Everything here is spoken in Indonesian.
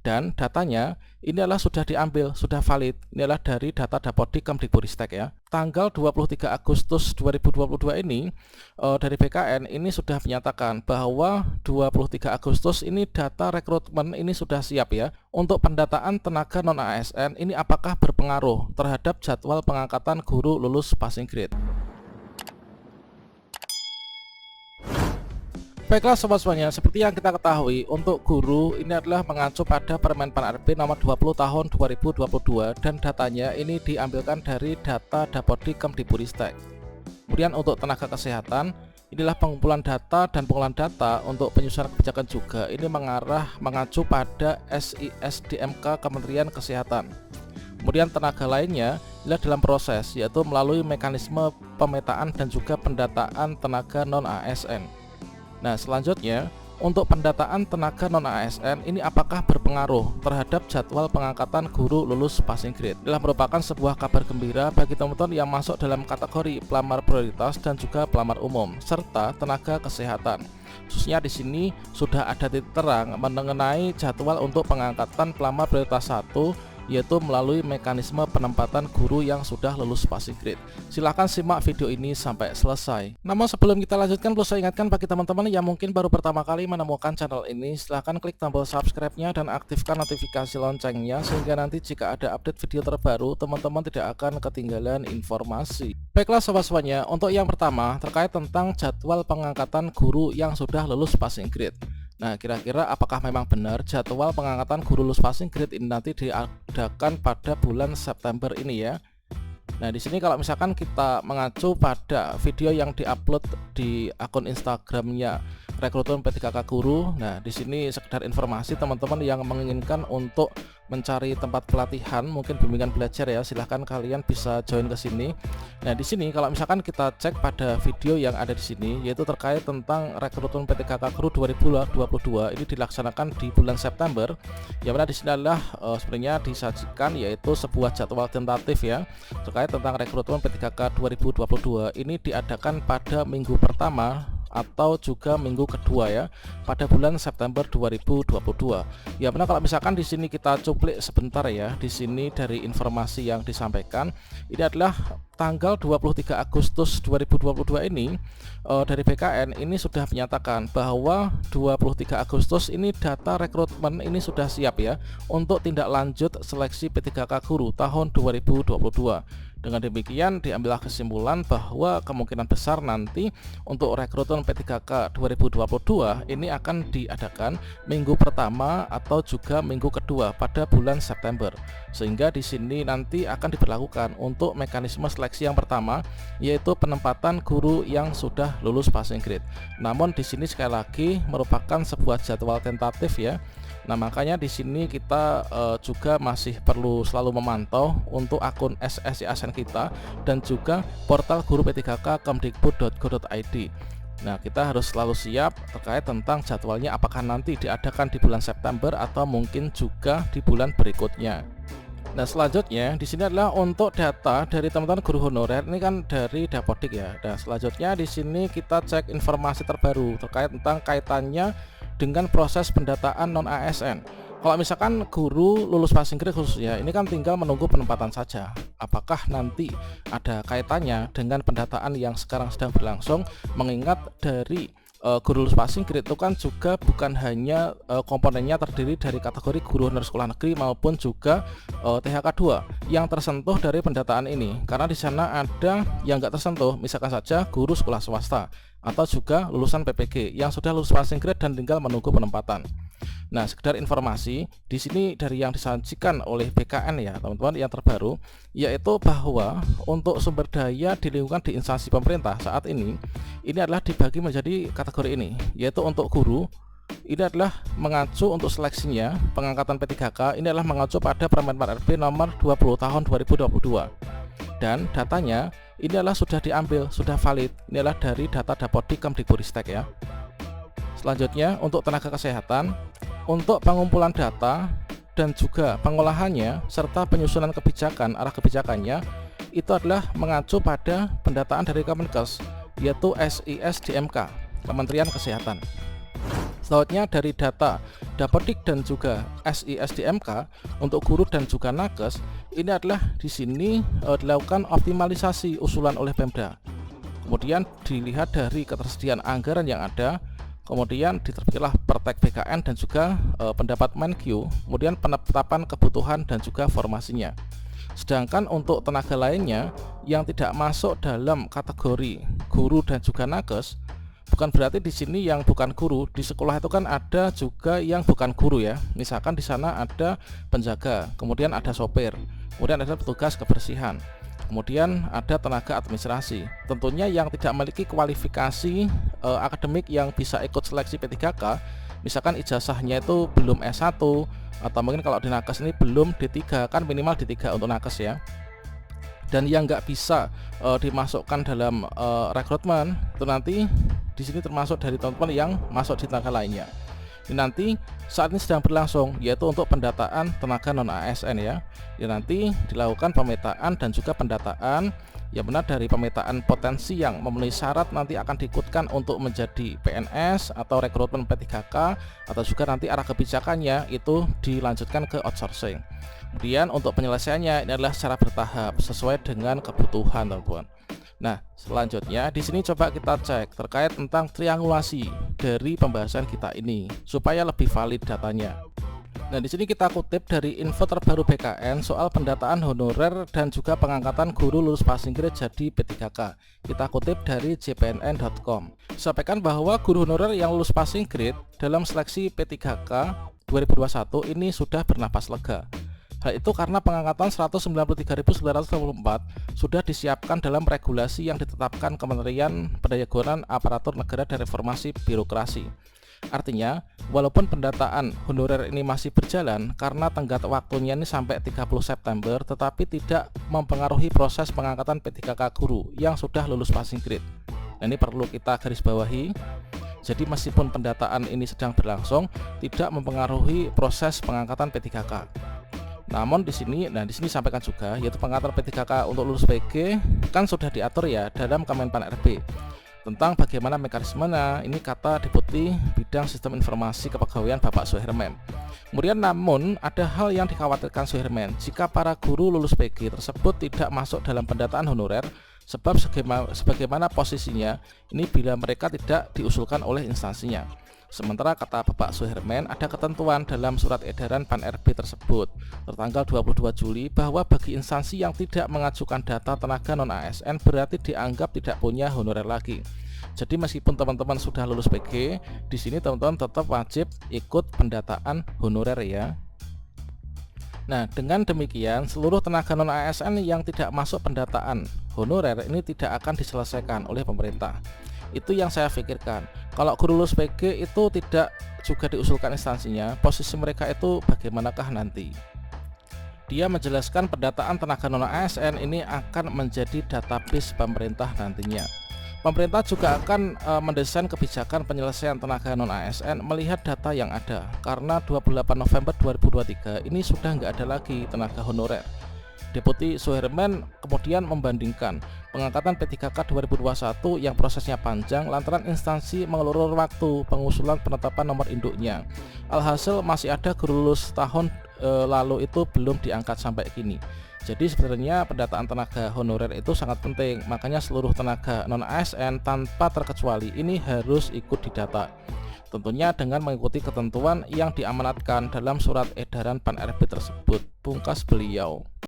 Dan datanya ini adalah sudah diambil, sudah valid. Ini adalah dari data Dapodik Kemdikbudristek ya. Tanggal 23 Agustus 2022 ini dari BKN ini sudah menyatakan bahwa 23 Agustus ini data rekrutmen ini sudah siap ya. Untuk pendataan tenaga non ASN ini apakah berpengaruh terhadap jadwal pengangkatan guru lulus passing grade? Baiklah sobat semuanya, seperti yang kita ketahui, untuk guru ini adalah mengacu pada Permen Pan RB nomor 20 tahun 2022 dan datanya ini diambilkan dari data Dapodik Kemdikbudristek. Kemudian untuk tenaga kesehatan, inilah pengumpulan data dan pengolahan data untuk penyusunan kebijakan juga ini mengacu pada SISDMK Kementerian Kesehatan. Kemudian tenaga lainnya adalah dalam proses, yaitu melalui mekanisme pemetaan dan juga pendataan tenaga non ASN. Nah, selanjutnya untuk pendataan tenaga non ASN ini apakah berpengaruh terhadap jadwal pengangkatan guru lulus passing grade? Adalah merupakan sebuah kabar gembira bagi teman-teman yang masuk dalam kategori pelamar prioritas dan juga pelamar umum serta tenaga kesehatan. Khususnya di sini sudah ada titik terang mengenai jadwal untuk pengangkatan pelamar prioritas 1, yaitu melalui mekanisme penempatan guru yang sudah lulus passing grade. Silahkan simak video ini sampai selesai. Namun sebelum kita lanjutkan, perlu saya ingatkan bagi teman-teman yang mungkin baru pertama kali menemukan channel ini, silahkan klik tombol subscribe-nya dan aktifkan notifikasi loncengnya sehingga nanti jika ada update video terbaru, teman-teman tidak akan ketinggalan informasi. Baiklah sobat semuanya, untuk yang pertama terkait tentang jadwal pengangkatan guru yang sudah lulus passing grade. Nah, kira-kira apakah memang benar jadwal pengangkatan guru lulus passing grade ini nanti diadakan pada bulan September ini ya? Nah, di sini kalau misalkan kita mengacu pada video yang diupload di akun Instagramnya Rekrutmen P3K Guru. Nah, di sini sekedar informasi teman-teman yang menginginkan untuk mencari tempat pelatihan, mungkin bimbingan belajar ya, silahkan kalian bisa join ke sini. Nah, di sini kalau misalkan kita cek pada video yang ada di sini, yaitu terkait tentang Rekrutmen P3K Guru 2022 ini dilaksanakan di bulan September. Yang mana di sini adalah sebenarnya disajikan yaitu sebuah jadwal tentatif ya terkait tentang Rekrutmen P3K 2022 ini diadakan pada minggu pertama atau juga minggu kedua ya pada bulan September 2022. Ya benar, kalau misalkan di sini kita cuplik sebentar ya, di sini dari informasi yang disampaikan ini adalah tanggal 23 Agustus 2022 ini dari BKN ini sudah menyatakan bahwa 23 Agustus ini data rekrutmen ini sudah siap ya untuk tindak lanjut seleksi P3K Guru tahun 2022. Dengan demikian diambillah kesimpulan bahwa kemungkinan besar nanti untuk rekrutmen P3K 2022 ini akan diadakan minggu pertama atau juga minggu kedua pada bulan September. Sehingga di sini nanti akan diberlakukan untuk mekanisme seleksi yang pertama, yaitu penempatan guru yang sudah lulus passing grade. Namun di sini sekali lagi merupakan sebuah jadwal tentatif ya. Nah, makanya di sini kita juga masih perlu selalu memantau untuk akun SSIASN kita dan juga portal guru P3K kemdikbud.go.id. Nah, kita harus selalu siap terkait tentang jadwalnya apakah nanti diadakan di bulan September atau mungkin juga di bulan berikutnya. Nah, selanjutnya di sini adalah untuk data dari teman-teman guru honorer, ini kan dari Dapodik ya. Dan selanjutnya di sini kita cek informasi terbaru terkait tentang kaitannya dengan proses pendataan non ASN. Kalau misalkan guru lulus passing grade khususnya, ini kan tinggal menunggu penempatan saja. Apakah nanti ada kaitannya dengan pendataan yang sekarang sedang berlangsung, mengingat dari guru lulus passing grade itu kan juga bukan hanya komponennya terdiri dari kategori guru honorer sekolah negeri maupun juga THK 2 yang tersentuh dari pendataan ini, karena di sana ada yang nggak tersentuh, misalkan saja guru sekolah swasta atau juga lulusan PPG yang sudah lulus passing grade dan tinggal menunggu penempatan. Nah, sekedar informasi di sini dari yang disajikan oleh BKN ya teman-teman yang terbaru, yaitu bahwa untuk sumber daya di lingkungan di instansi pemerintah saat ini adalah dibagi menjadi kategori ini, yaitu untuk guru ini adalah mengacu untuk seleksinya pengangkatan P3K ini adalah mengacu pada Permen Pan RB nomor 20 tahun 2022 dan datanya ini adalah sudah diambil, sudah valid, ini adalah dari data Dapodik Kemdikbudristek ya. Selanjutnya untuk tenaga kesehatan, untuk pengumpulan data dan juga pengolahannya serta penyusunan kebijakan, arah kebijakannya itu adalah mengacu pada pendataan dari Kemenkes, yaitu SISDMK Kementerian Kesehatan. Selanjutnya dari data Dapodik dan juga SISDMK untuk guru dan juga nakes, ini adalah di sini dilakukan optimalisasi usulan oleh Pemda. Kemudian dilihat dari ketersediaan anggaran yang ada, kemudian diterbitlah Pertek BKN dan juga pendapat Menkyu, kemudian penetapan kebutuhan dan juga formasinya. Sedangkan untuk tenaga lainnya yang tidak masuk dalam kategori guru dan juga nakes, bukan berarti di sini yang bukan guru, di sekolah itu kan ada juga yang bukan guru ya. Misalkan di sana ada penjaga, kemudian ada sopir, kemudian ada petugas kebersihan, kemudian ada tenaga administrasi. Tentunya yang tidak memiliki kualifikasi akademik yang bisa ikut seleksi P3K, misalkan ijazahnya itu belum S1 atau mungkin kalau di nakes ini belum D3, kan minimal D3 untuk nakes ya. Dan yang nggak bisa dimasukkan dalam rekrutmen itu nanti di sini termasuk dari teman-teman yang masuk di tenaga lainnya. Ini nanti saat ini sedang berlangsung, yaitu untuk pendataan tenaga non ASN ya. Ini nanti dilakukan pemetaan dan juga pendataan yang benar dari pemetaan potensi yang memenuhi syarat nanti akan diikutkan untuk menjadi PNS atau rekrutmen P3K, atau juga nanti arah kebijakannya itu dilanjutkan ke outsourcing. Kemudian untuk penyelesaiannya ini adalah secara bertahap sesuai dengan kebutuhan teman-teman. Nah, selanjutnya di sini coba kita cek terkait tentang triangulasi dari pembahasan kita ini supaya lebih valid datanya. Nah, di sini kita kutip dari info terbaru BKN soal pendataan honorer dan juga pengangkatan guru lulus passing grade jadi P3K. Kita kutip dari jpnn.com. Sampaikan bahwa guru honorer yang lulus passing grade dalam seleksi P3K 2021 ini sudah bernapas lega. Hal itu karena pengangkatan 193.964 sudah disiapkan dalam regulasi yang ditetapkan Kementerian Pendayagunaan Aparatur Negara dan Reformasi Birokrasi. Artinya, walaupun pendataan honorer ini masih berjalan karena tenggat waktunya ini sampai 30 September, tetapi tidak mempengaruhi proses pengangkatan P3K guru yang sudah lulus passing grade. Nah, ini perlu kita garis bawahi. Jadi meskipun pendataan ini sedang berlangsung, tidak mempengaruhi proses pengangkatan P3K. Namun di sini sampaikan juga, yaitu pengangkatan P3K untuk lulus PG kan sudah diatur ya dalam Kemenpan RB tentang bagaimana mekanismenya. Ini kata Deputi Bidang Sistem Informasi Kepegawaian Bapak Suherman. Kemudian namun ada hal yang dikhawatirkan Suherman jika para guru lulus PG tersebut tidak masuk dalam pendataan honorer, sebab sebagaimana posisinya ini bila mereka tidak diusulkan oleh instansinya. Sementara kata Bapak Suherman, ada ketentuan dalam surat edaran Pan RB tersebut tertanggal 22 Juli bahwa bagi instansi yang tidak mengajukan data tenaga non ASN berarti dianggap tidak punya honorer lagi. Jadi meskipun teman-teman sudah lulus PG, di sini teman-teman tetap wajib ikut pendataan honorer ya. Nah, dengan demikian seluruh tenaga non ASN yang tidak masuk pendataan honorer ini tidak akan diselesaikan oleh pemerintah. Itu yang saya pikirkan. Kalau guru lulus PG itu tidak juga diusulkan instansinya, posisi mereka itu bagaimanakah nanti? Dia menjelaskan pendataan tenaga non ASN ini akan menjadi database pemerintah nantinya. Pemerintah juga akan mendesain kebijakan penyelesaian tenaga non ASN melihat data yang ada, karena 28 November 2023 ini sudah nggak ada lagi tenaga honorer. Deputi Suherman kemudian membandingkan pengangkatan P3K 2021 yang prosesnya panjang lantaran instansi mengelur waktu pengusulan penetapan nomor induknya. Alhasil masih ada guru lulus tahun lalu itu belum diangkat sampai kini. Jadi sebenarnya pendataan tenaga honorer itu sangat penting, makanya seluruh tenaga non ASN tanpa terkecuali ini harus ikut didata. Tentunya dengan mengikuti ketentuan yang diamanatkan dalam surat edaran Pan RB tersebut, pungkas beliau.